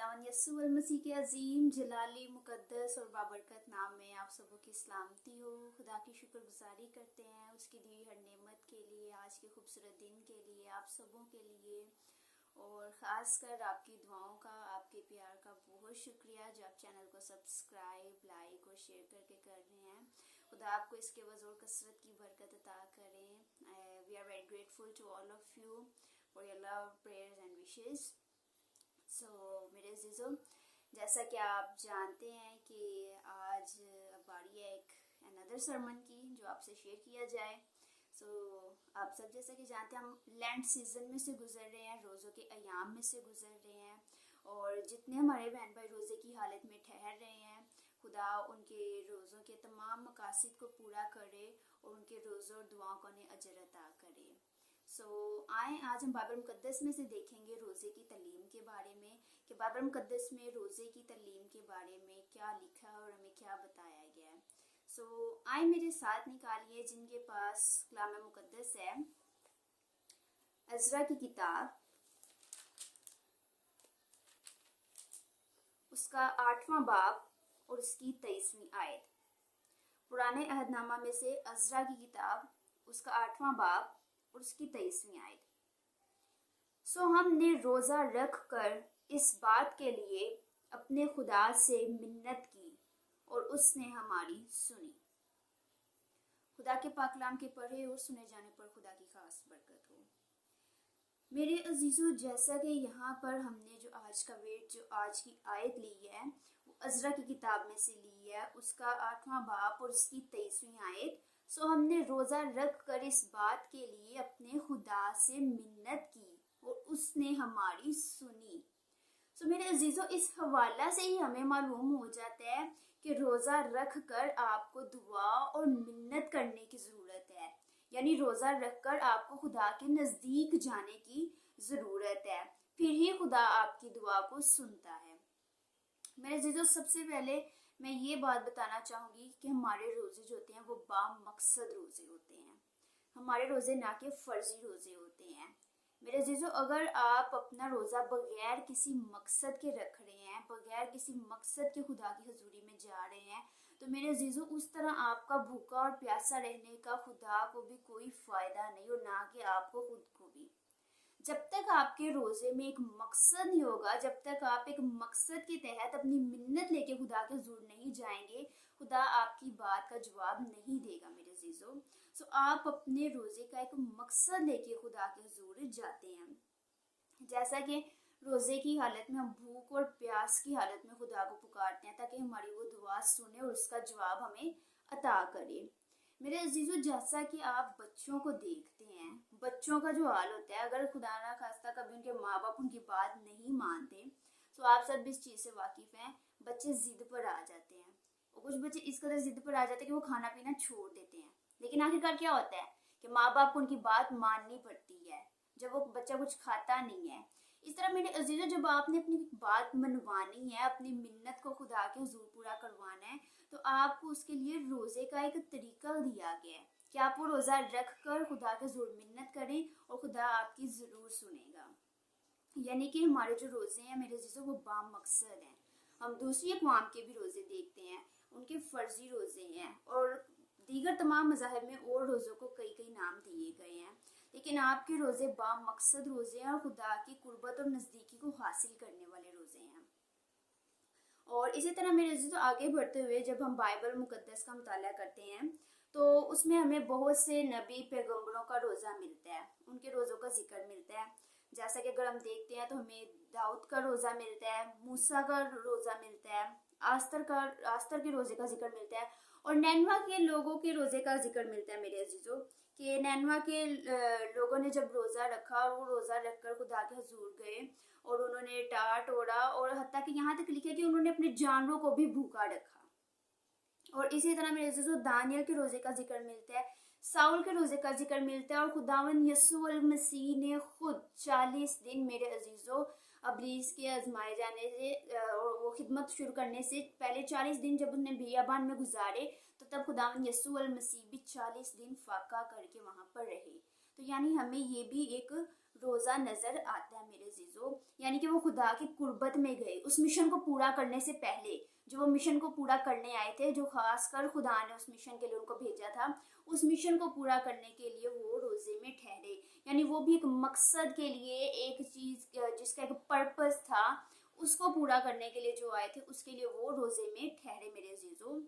खुदावंद यस्सु अल मसीह के अजीम जलाली मुकद्दस और बाबरकत नाम में आप सबों की सलामती हो। खुदा की शुक्रगुजारी करते हैं उसकी दी हर नेमत के लिए, आज के खूबसूरत दिन के लिए, आप सबों के लिए, और ख़ास कर आपकी दुआओं का, आपके प्यार का बहुत शुक्रिया जो आप चैनल को सब्सक्राइब, लाइक और शेयर करके कर रहे हैं। खुदा आपको इसके वज़ और कसरत की बरकत अता करें। We are very grateful to all of you for your love, prayers and wishes. मेरे अजीज़ों, जैसा कि आप जानते हैं कि आज बारी है एक अनदर सरमन की जो आपसे शेयर किया जाए। आप सब जैसा कि जानते हैं, हम लैंड सीजन में से गुजर रहे हैं, रोज़ों के अयाम में से गुजर रहे हैं, और जितने हमारे बहन भाई रोज़े की हालत में ठहर रहे हैं, खुदा उनके रोज़ों के तमाम मकासद को पूरा करे और उनके रोज़ों और दुआओं को उन्हें अजर अता करे। आए आज हम बाइबल मुकद्दस में से देखेंगे रोज़े की तालीम के बारे में कि बाइबल मुकद्दस में रोज़े की तालीम के बारे में क्या लिखा है और हमें क्या बताया गया है। आए मेरे साथ निकालिए जिनके पास कलाम मुकद्दस है, अज़रा की किताब, उसका 8वां बाब और उसकी 23वीं आयत। पुराने अहदनामा में से अज़रा की किताब, उसका 8वां बाब और उसकी 23वीं आयत। हमने रोज़ा रख कर इस बात के लिए अपने खुदा से मिन्नत की और उसने हमारी सुनी। खुदा के पाक कलाम के पढ़े और सुने जाने पर खुदा की खास बरकत हो। मेरे अजीज़ों, जैसा कि यहाँ पर हमने जो आज का जो आज की आयत ली है वो अज़रा की किताब में से ली है, उसका 8वां बाब और उसकी 23वीं आयत। हमने रोज़ा रख कर इस बात के लिए अपने खुदा से मिन्नत की और उसने हमारी सुनी। मेरे अजीज़ों, इस हवाला से ही हमें मालूम हो जाता है कि रोज़ा रख कर आपको दुआ और मिन्नत करने की ज़रूरत है, यानी रोज़ा रख कर आपको खुदा के नज़दीक जाने की ज़रूरत है, फिर ही खुदा आपकी दुआ को सुनता है। मेरे अजीज़ों, सबसे पहले मैं ये बात बताना चाहूँगी कि हमारे रोज़े जो होते हैं वो बामकसद रोज़े होते हैं। हमारे रोज़े ना कि फ़र्जी रोज़े होते हैं। मेरे अजीज़ों, अगर आप अपना रोज़ा बगैर किसी मकसद के रख रहे हैं, बगैर किसी मकसद के खुदा की हजूरी में जा रहे हैं, तो मेरे अजीज़ों उस तरह आपका भूखा और प्यासा रहने का खुदा को भी कोई फ़ायदा नहीं और ना कि आपको खुद को भी। जब तक आपके रोज़े में एक मकसद नहीं होगा, जब तक आप एक मकसद के तहत अपनी मिन्नत लेके खुदा के हुजूर नहीं जाएंगे, खुदा आपकी बात का जवाब नहीं देगा। मेरे अजीज़ों, आप अपने रोज़े का एक मकसद लेके खुदा के हुजूर जाते हैं। जैसा कि रोज़े की हालत में हम भूख और प्यास की हालत में खुदा को पुकारते हैं ताकि हमारी वो दुआ सुने और उसका जवाब हमें अता करे। मेरे अजीज़ों, जैसा कि आप बच्चों को देखते हैं, बच्चों का जो हाल होता है, अगर खुदा ना खास्ता कभी उनके माँ बाप उनकी बात नहीं मानते, तो आप सब इस चीज़ से वाकिफ़ हैं, बच्चे ज़िद पर आ जाते हैं, और कुछ बच्चे इस कदर ज़िद पर आ जाते हैं कि वो खाना पीना छोड़ देते हैं। लेकिन आखिरकार क्या होता है कि माँ बाप को उनकी बात माननी पड़ती है जब वो बच्चा कुछ खाता नहीं है। इस तरह मेरे अजीज़ों, जब आपने अपनी बात मनवानी है, अपनी मिन्नत को खुदा के हुजूर पूरा करवाना है, तो आपको उसके लिए रोज़े का एक तरीका दिया गया है कि आप वो रोज़ा रख कर खुदा के हुजूर मिन्नत करें और खुदा आपकी ज़रूर सुनेगा। यानी कि हमारे जो रोज़े हैं मेरे अजीज़ों वो बामकसद हैं। हम दूसरी अक़वाम के भी रोज़े देखते हैं, उनके फ़र्जी रोज़े हैं, और दीगर तमाम मज़ाहिब में और रोज़ों को कई कई नाम दिए गए हैं, लेकिन आपके रोज़े बामकसद रोज़े हैं और खुदा की कुर्बत और नज़दीकी को हासिल करने वाले रोज़े हैं। और इसी तरह मेरे अजीज़ों, आगे बढ़ते हुए जब हम बाइबल मुकद्दस का मुताला करते हैं तो उसमें हमें बहुत से नबी पैगम्बरों का रोज़ा मिलता है, उनके रोज़ों का जिक्र मिलता है। जैसा कि अगर हम देखते हैं तो हमें दाऊद का रोज़ा मिलता है, मूसा का रोज़ा मिलता है, आस्तर के रोज़े का जिक्र मिलता है, और नैनवा के लोगों के रोज़े का जिक्र मिलता है। मेरे अजीज़ों, कि नैनवा के लोगों ने जब रोज़ा रखा और वो रोज़ा रखकर खुदा के हुजूर गए और उन्होंने टाट ओढ़ा, और हत्ता कि यहाँ तक लिखा कि उन्होंने अपने जानवरों को भी भूखा रखा। और इसी तरह मेरे अजीज़ों, दानियल के रोज़े का जिक्र मिलता है, साउल के रोज़े का जिक्र मिलता है, और खुदावंद यस्सु अल मसीह ने खुद 40 दिन मेरे अजीज़ों अबलीस के आजमाए जाने से और वो खिदमत शुरू करने से पहले 40 दिन जब उन्हें बियाबान में गुजारे, तो तब खुदावंद यस्सु अल मसीह भी 40 दिन फाका करके वहाँ पर रहे। तो यानी हमें ये भी एक रोज़ा नज़र आता है मेरे अजीजों। यानी कि वो खुदा की कुर्बत में गए उस मिशन को पूरा करने से पहले। जो वो मिशन को पूरा करने आए थे, जो खासकर खुदा ने उस मिशन के लिए उनको भेजा था, उस मिशन को पूरा करने के लिए वो रोज़े में ठहरे। यानी वो भी एक मकसद के लिए, एक चीज़ जिसका एक पर्पस था, उसको पूरा करने के लिए जो आए थे, उसके लिए वो रोज़े में ठहरे मेरे अजीजों।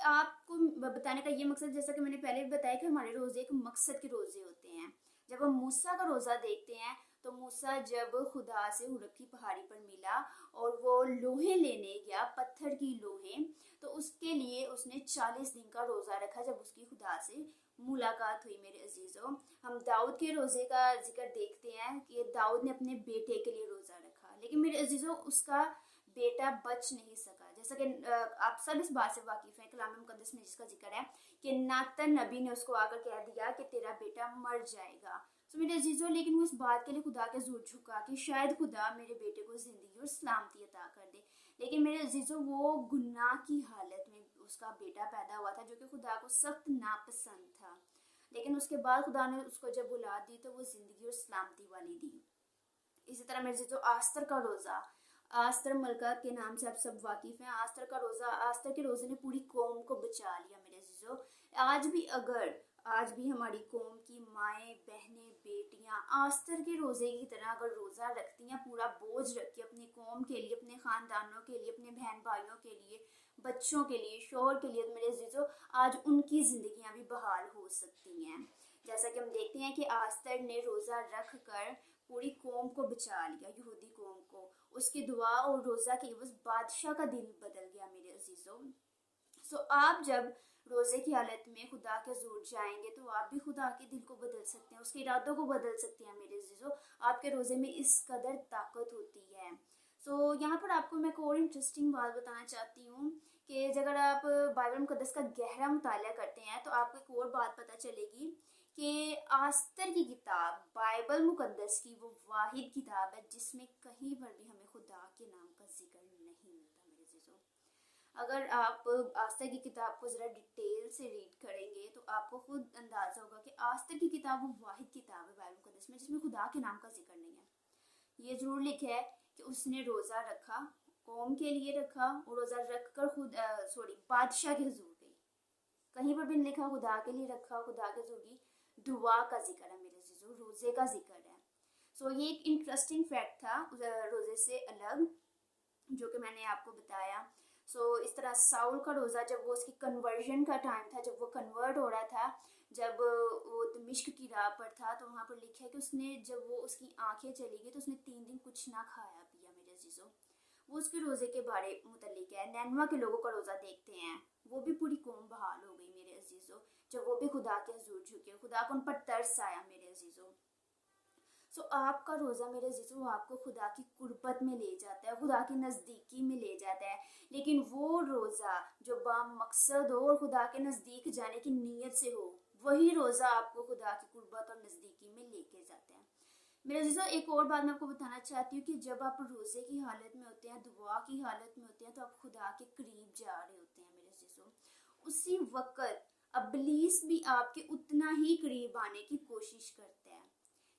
आपको बताने का ये मकसद, जैसा कि मैंने पहले भी बताया, कि हमारे रोज़े एक मकसद के रोज़े होते हैं। जब हम मूसा का रोज़ा देखते हैं तो मूसा जब खुदा से हुरब की पहाड़ी पर मिला और वो लोहे लेने गया, पत्थर की लोहे, तो उसके लिए उसने 40 दिन का रोज़ा रखा जब उसकी खुदा से मुलाकात हुई मेरे अजीज़ों। हम दाऊद के रोज़े का जिक्र देखते हैं कि दाऊद ने अपने बेटे के लिए रोज़ा रखा, लेकिन मेरे अजीज़ों उसका बेटा बच नहीं सका। जैसा कि आप सब इस बात से वाकिफ हैं, कलाम मुकद्दस में जिसका जिक्र है कि नातन नबी ने उसको आकर कह दिया कि तेरा बेटा मर जाएगा। तो मेरे अजीजों, लेकिन वो इस बात के लिए खुदा के ज़ोर झुका कि शायद खुदा मेरे बेटे को ज़िंदगी और सलामती अता कर दे। लेकिन मेरे अजीजों, वो गुनाह की हालत में उसका बेटा पैदा हुआ था, जो कि खुदा को सख्त नापसंद था। लेकिन उसके बाद खुदा ने उसको जब औलाद दी तो वो ज़िंदगी और सलामती वाली दी। इसी तरह मेरे अजीजों, आस्तर का रोज़ा, आस्तर मलका के नाम से आप सब वाकिफ हैं। आस्तर का रोज़ा, आस्तर के रोज़े ने पूरी कौम को बचा लिया मेरे अजीजों। आज भी हमारी कौम की माएँ, बहनें, बेटियां आस्तर के रोज़े की तरह अगर रोज़ा रखती हैं, पूरा बोझ रख के अपनी कौम के लिए, अपने ख़ानदानों के लिए, अपने बहन भाइयों के लिए, बच्चों के लिए, शोहर के लिए, तो मेरे अजीजों आज उनकी ज़िंदगियां भी बहाल हो सकती हैं। जैसा कि हम देखते हैं कि आस्तर ने रोज़ा रख कर पूरी कौम को बचा लिया, यहूदी कौम को। उसकी दुआ और रोज़ा के एवज बादशाह का दिल बदल गया मेरे अजीजों। आप जब रोज़े की हालत में खुदा के ज़ूर जाएंगे तो आप भी खुदा के दिल को बदल सकते हैं, उसके इरादों को बदल सकते हैं मेरे अजीजों। आपके रोज़े में इस कदर ताकत होती है। यहाँ पर आपको मैं एक और इंटरेस्टिंग बात बताना चाहती हूँ कि अगर आप बाइबल मुकद्दस का गहरा मुताला करते हैं तो आपको एक और बात पता चलेगी कि आस्तर की किताब, बाइबल मुकद्दस की वो वाहिद किताब है जिसमें कहीं पर भी हमें खुदा के नाम का जिक्र नहीं मिलता मेरे अजीजों। अगर आप आस्तर की किताब को ज़रा डिटेल से रीड करेंगे तो आपको खुद अंदाज़ा होगा कि आस्तर की किताब वो वाहिद किताब है बाइबल मुकद्दस में जिसमें खुदा के नाम का जिक्र नहीं है। ये ज़रूर लिखा है कि उसने रोज़ा रखा, कौम के लिए रखा, और रोज़ा रख कर बादशाह के हुजूर गई। कहीं पर भी नहीं लिखा खुदा के लिए रखा, खुदा के हुजूर की दुआ का जिक्र है मेरे अजीजों, रोज़े का जिक्र है। ये एक इंटरेस्टिंग फैक्ट था रोज़े से अलग, जो कि मैंने आपको बताया। इस तरह साउल का रोज़ा, जब वो उसकी कन्वर्जन का टाइम था, जब वो कन्वर्ट हो रहा था, जब वो दमिश्क की राह पर था, तो वहाँ पर लिखा है कि उसने, जब वो उसकी आंखें चली गई तो उसने 3 दिन कुछ ना खाया पिया मेरे अजीजों। वो उसके रोज़े के बारे मुतल्लिक है। नैनवा के लोगों का रोज़ा देखते हैं, वो भी पूरी कौम बहाल हो गई मेरे अजीजों, जब वो भी खुदा के हुजूर झुके, खुदा को उन पर तरस आया मेरे अजीजों। आपका रोज़ा मेरे अजीजों आपको खुदा की कुर्बत में ले जाता है, खुदा की नज़दीकी में ले जाता है। लेकिन वो रोज़ा जो बामकसद हो और खुदा के नज़दीक जाने की नीयत से हो, वही रोज़ा आपको खुदा की कुर्बत और नज़दीकी में लेके जाता है मेरे अजीजों। एक और बात मैं आपको बताना चाहती हूँ कि जब आप रोज़े की हालत में होते हैं, दुआ की हालत में होते हैं, तो आप खुदा के करीब जा रहे होते हैं मेरे अजीजों। उसी वक़्त इब्लीस भी आपके उतना ही करीब आने की कोशिश करता है,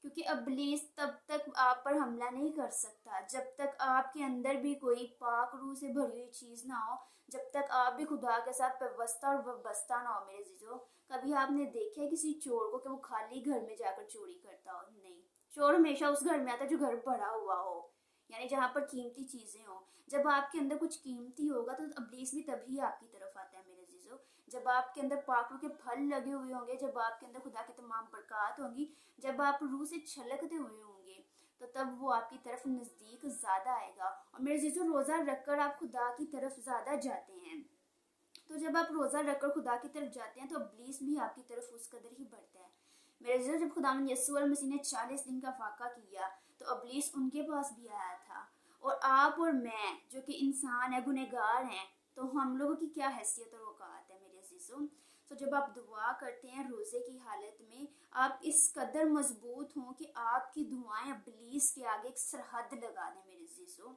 क्योंकि इब्लीस तब तक आप पर हमला नहीं कर सकता जब तक आपके अंदर भी कोई पाक रूह से भरी हुई चीज़ ना हो, जब तक आप भी खुदा के साथ पेवस्ता और वाबस्ता ना हो मेरे अजीजों। कभी आपने देखा है किसी चोर को कि वो खाली घर में जाकर चोरी करता हो? नहीं, चोर हमेशा उस घर में आता है जो घर भरा हुआ हो, यानी जहाँ पर कीमती चीज़ें हो। जब आपके अंदर कुछ कीमती होगा तो इब्लीस भी तभी आपकी तरफ आता है मेरे अजीजों। जब आपके अंदर पाक रूह के फल लगे हुए होंगे, जब आपके अंदर खुदा की तमाम बरकत होंगी, जब आप रूह से छलकते हुए होंगे, तो तब वो आपकी तरफ नज़दीक ज़्यादा आएगा। और मेरे अजीजों, रोज़ा रखकर आप खुदा की तरफ ज़्यादा जाते हैं। तो जब आप रोज़ा रखकर खुदा की तरफ जाते हैं तो इब्लीस भी आपकी तरफ उस कदर ही बढ़ता है मेरे अजीजों। जब खुदा यीशु मसीह ने 40 दिन का फाका किया तो इब्लीस उनके पास भी आया था। और आप और मैं जो कि इंसान है, गुनहगार हैं, तो हम लोगों की क्या हैसियत और औकात है मेरे अजीजों। जब आप दुआ करते हैं रोज़े की हालत में, आप इस कदर मजबूत हों कि आपकी दुआएं इब्लीस के आगे एक सरहद लगा दें मेरे अजीजों।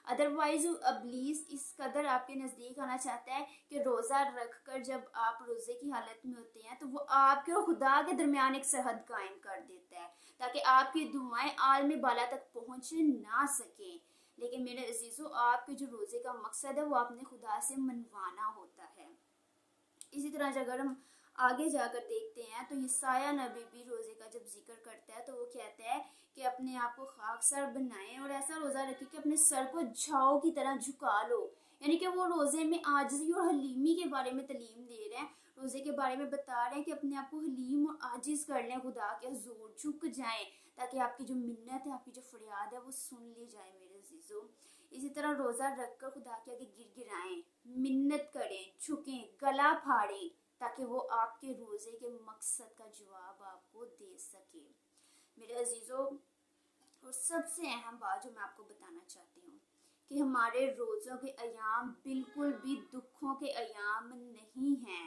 अदरवाइज इब्लीस इस कदर आपके नज़दीक आना चाहता है कि रोज़ा रखकर जब आप रोज़े की हालत में होते हैं तो वो आपके और खुदा के दरमियान एक सरहद कायम कर देता है ताकि आपकी दुआएं आलम बाला तक पहुँच ना सकें। लेकिन मेरे अजीज़ों, आपके जो रोज़े का मकसद है वो आपने खुदा से मनवाना होता है। इसी तरह अगर हम आगे जाकर देखते हैं तो यसाया नबी भी रोज़े का जब जिक्र करता है तो वो कहता है कि अपने आप को खाकसर बनाएं और ऐसा रोज़ा रखें कि अपने सर को झाओ की तरह झुका लो। यानी कि वो रोज़े में आजिज़ी और हलीमी के बारे में तालीम दे रहे हैं, रोज़े के बारे में बता रहे हैं कि अपने आप को हलीम और आजिज़ कर लें, खुदा के हुज़ूर झुक जाएं ताकि आपकी जो मिन्नत है, आपकी जो फरियाद है वो सुन ली जाए मेरे अजीज़ों। इसी तरह रोज़ा रखकर खुदा के आगे गिड़गिड़ाएं, मिन्नत करें, झुकें, गला फाड़ें ताकि वो आपके रोज़े के मकसद का जवाब आपको दे सके मेरे अजीज़ों। और सबसे अहम बात जो मैं आपको बताना चाहती हूँ कि हमारे रोज़ों के अयाम बिल्कुल भी दुखों के अयाम नहीं हैं।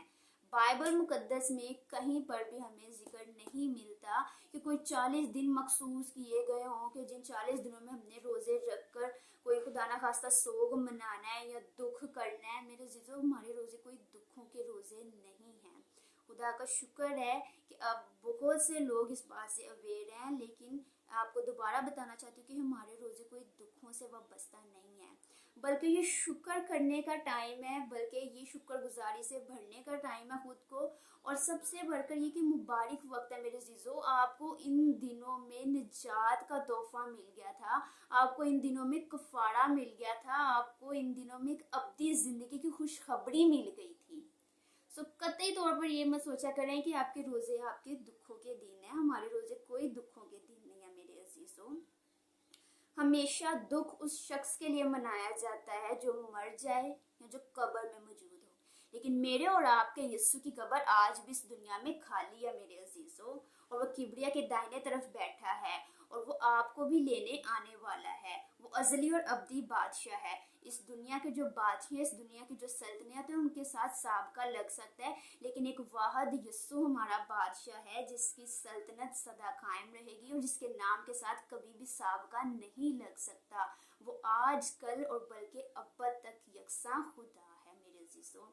बाइबल मुकद्दस में कहीं पर भी हमें जिक्र नहीं मिलता कि कोई 40 दिन मखसूस किए गए हों कि जिन 40 दिनों में हमने रोज़े रखकर कोई खुदा ना खास्ता सोग मनाना है या दुख करना है। मेरे जीजो, हमारे रोज़े कोई दुखों के रोज़े नहीं हैं। खुदा का शुक्र है कि अब बहुत से लोग इस बात से अवेयर हैं, लेकिन आपको दोबारा बताना चाहती हूँ कि हमारे रोज़े कोई दुखों से वाबस्ता नहीं है, बल्कि ये शुक्र करने का टाइम है, बल्कि ये शुक्रगुजारी से भरने का टाइम है खुद को। और सबसे बढ़कर ये कि मुबारक वक्त है मेरे जीजो, आपको इन दिनों में निजात का तोहफा मिल गया था, आपको इन दिनों में कफारा मिल गया था, आपको इन दिनों में एक अब्दी जिंदगी की खुशखबरी मिल गई थी। सो कतई तौर पर ये मत सोचा करें कि आपके रोजे आपके दुखों के दिन है। हमारे रोजे कोई दुखों के दिन नहीं है मेरे अजीजों। हमेशा दुख उस शख्स के लिए मनाया जाता है जो मर जाए या जो कब्र में मौजूद हो, लेकिन मेरे और आपके यीशु की कब्र आज भी इस दुनिया में खाली है मेरे अजीजों, और वो किबरिया के दाहिने तरफ बैठा है और वो आपको भी लेने आने वाला है। वो अजली और अब्दी बादशाह है। इस दुनिया के जो बादशाह, इस दुनिया की जो सल्तनत है, उनके साथ साबका लग सकता है, लेकिन एक वाहिद यीशु हमारा बादशाह है जिसकी सल्तनत सदा कायम रहेगी और जिसके नाम के साथ कभी भी साबका नहीं लग सकता। वो आज, कल और बल्कि अब्बद तक यकसा खुदा है मेरे अजीजों।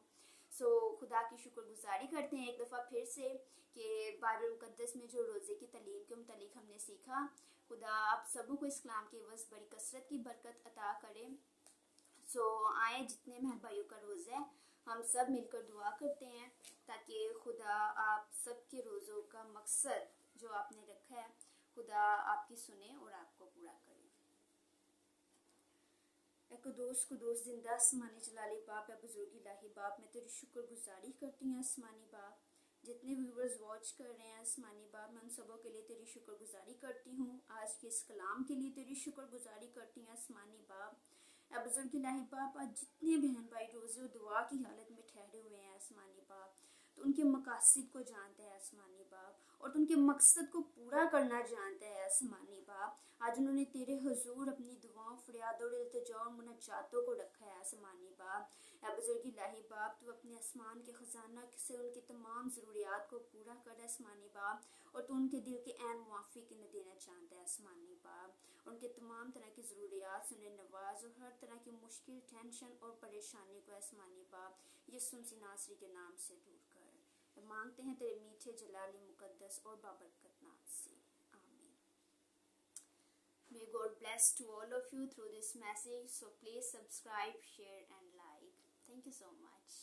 सो खुदा की शुक्रगुजारी करते हैं एक दफ़ा फिर से कि बाइबल मुकद्दस में जो रोज़े की तालीम के मुतालिक हमने सीखा, खुदा आप सबों को इस कलाम के एवज़ बड़ी कसरत की बरकत अता करें। सो आए, जितने मेहर भाइयों का रोज़ा है हम सब मिलकर दुआ करते हैं ताकि खुदा आप सब के रोज़ों का मकसद जो आपने रखा है खुदा आपकी सुने और आपको पूरा करे। कुदूस जिंदा आसमानी जलाली बाप, या बुजुर्गी लाही बाप, मैं तेरी शुक्रगुजारी करती हूँ आसमानी बाप। जितने व्यूवर्स वॉच कर रहे हैं आसमानी बाप, मैं उन सबों के लिए तेरी शुक्रगुजारी करती हूँ। आज के इस कलाम के लिए तेरी शुक्रगुजारी करती हूँ आसमानी बाप। या बुजुर्गी लाही बाप, आज जितने बहन भाई रोज़े और दुआ की हालत में ठहरे हुए हैं आसमानी बाप, तो उनके मकासद को जानते हैं आसमानी बाप, और तो उनके मकसद को पूरा करना जानते हैं आसमानी बाप। आज उन्होंने तेरे हुजूर अपनी दुआओं, फरियादों, इल्तिजा और मुनाजातों को रखा है आसमानी बाप। या बुजुर्गी लाही बाप, तू अपने आसमान के खजाना से उनकी तमाम ज़रूरियात को पूरा कर आसमानी बाप, और तू उनके दिल के ऐन मुआफ़िक इन्हें देना चाहता है आसमानी बाप। उनके तमाम तरह की ज़रूरियात से उन्हें नवाज, और हर तरह की मुश्किल, टेंशन और परेशानी को आसमानी बाप यीशु मसीह नासरी के नाम से दूर कर मांगते हैं तेरे मीठे जलाली मुकद्दस और बाबरकत नाम से, आमीन। May God bless to all of you through this message. So please subscribe, share and like. Thank you so much.